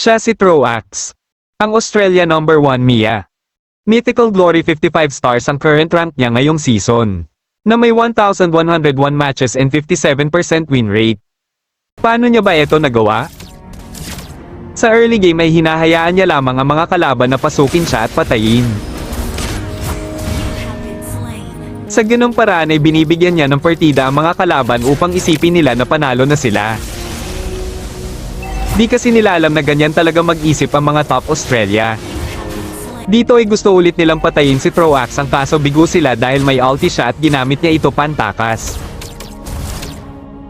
Siya si Troax, ang Australia number 1 Mia. Mythical Glory 55 stars ang current rank niya ngayong season, na may 1,101 matches and 57% win rate. Paano niya ba ito nagawa? Sa early game ay hinahayaan niya lamang ang mga kalaban na pasukin siya at patayin. Sa ganung paraan ay binibigyan niya ng partida ang mga kalaban upang isipin nila na panalo na sila. Di kasi nila alam na ganyan talaga mag-isip ang mga top Australia. Dito ay gusto ulit nilang patayin si Troax, ang kaso bigo sila dahil may ulti siya at ginamit niya ito pantakas.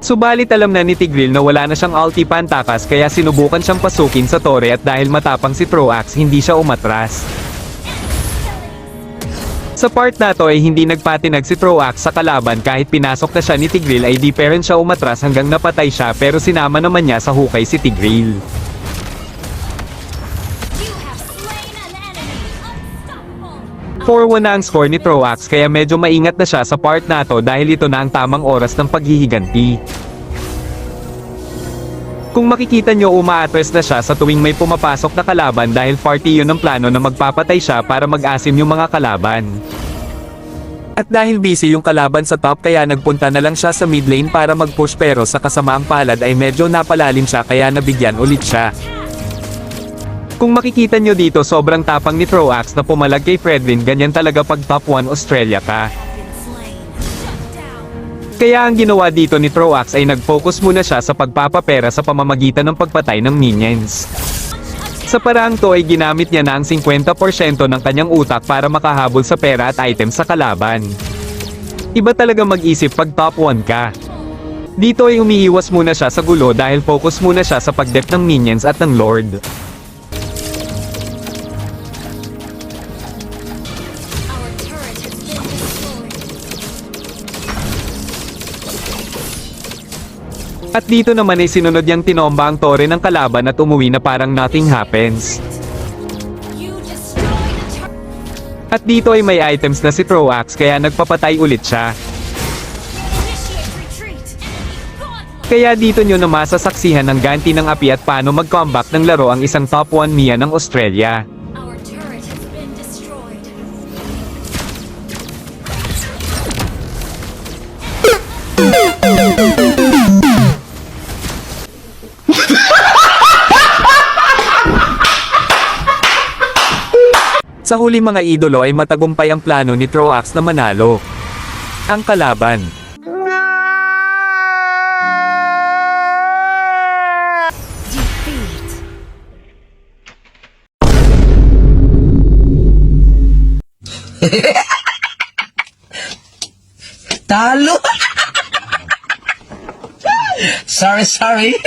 Subalit alam na ni Tigreal na wala na siyang ulti pantakas kaya sinubukan siyang pasukin sa tore at dahil matapang si Troax hindi siya umatras. Sa part na to ay hindi nagpatinag si Troax sa kalaban kahit pinasok na siya ni Tigreal ay di pa rin siya umatras hanggang napatay siya pero sinama naman niya sa hukay si Tigreal. 4-1 na ang score ni Troax kaya medyo maingat na siya sa part na to dahil ito na ang tamang oras ng paghihiganti. Kung makikita nyo umaatres na siya sa tuwing may pumapasok na kalaban dahil party yun ng plano na magpapatay siya para mag-asim yung mga kalaban. At dahil busy yung kalaban sa top kaya nagpunta na lang siya sa mid lane para mag-push pero sa kasamaang palad ay medyo napalalim siya kaya nabigyan ulit siya. Kung makikita nyo dito sobrang tapang ni Troax na pumalag kay Fredrin, ganyan talaga pag top 1 Australia ka. Kaya ang ginawa dito ni Troax ay nag-focus muna siya sa pagpapapera sa pamamagitan ng pagpatay ng minions. Sa paraang to ay ginamit niya na ang 50% ng kanyang utak para makahabol sa pera at item sa kalaban. Iba talaga mag-isip pag top 1 ka. Dito ay umiiwas muna siya sa gulo dahil focus muna siya sa pag-dep ng minions at ng Lord. At dito naman ay sinunod niyang tinomba ang tore ng kalaban at umuwi na parang nothing happens. At dito ay may items na si Troax kaya nagpapatay ulit siya. Kaya dito nyo na masasaksihan ang ganti ng api at paano mag-comeback ng laro ang isang top 1 Mia ng Australia. Sa huli mga idolo ay matagumpay ang plano ni Troax na manalo ang kalaban. Talo! Sorry.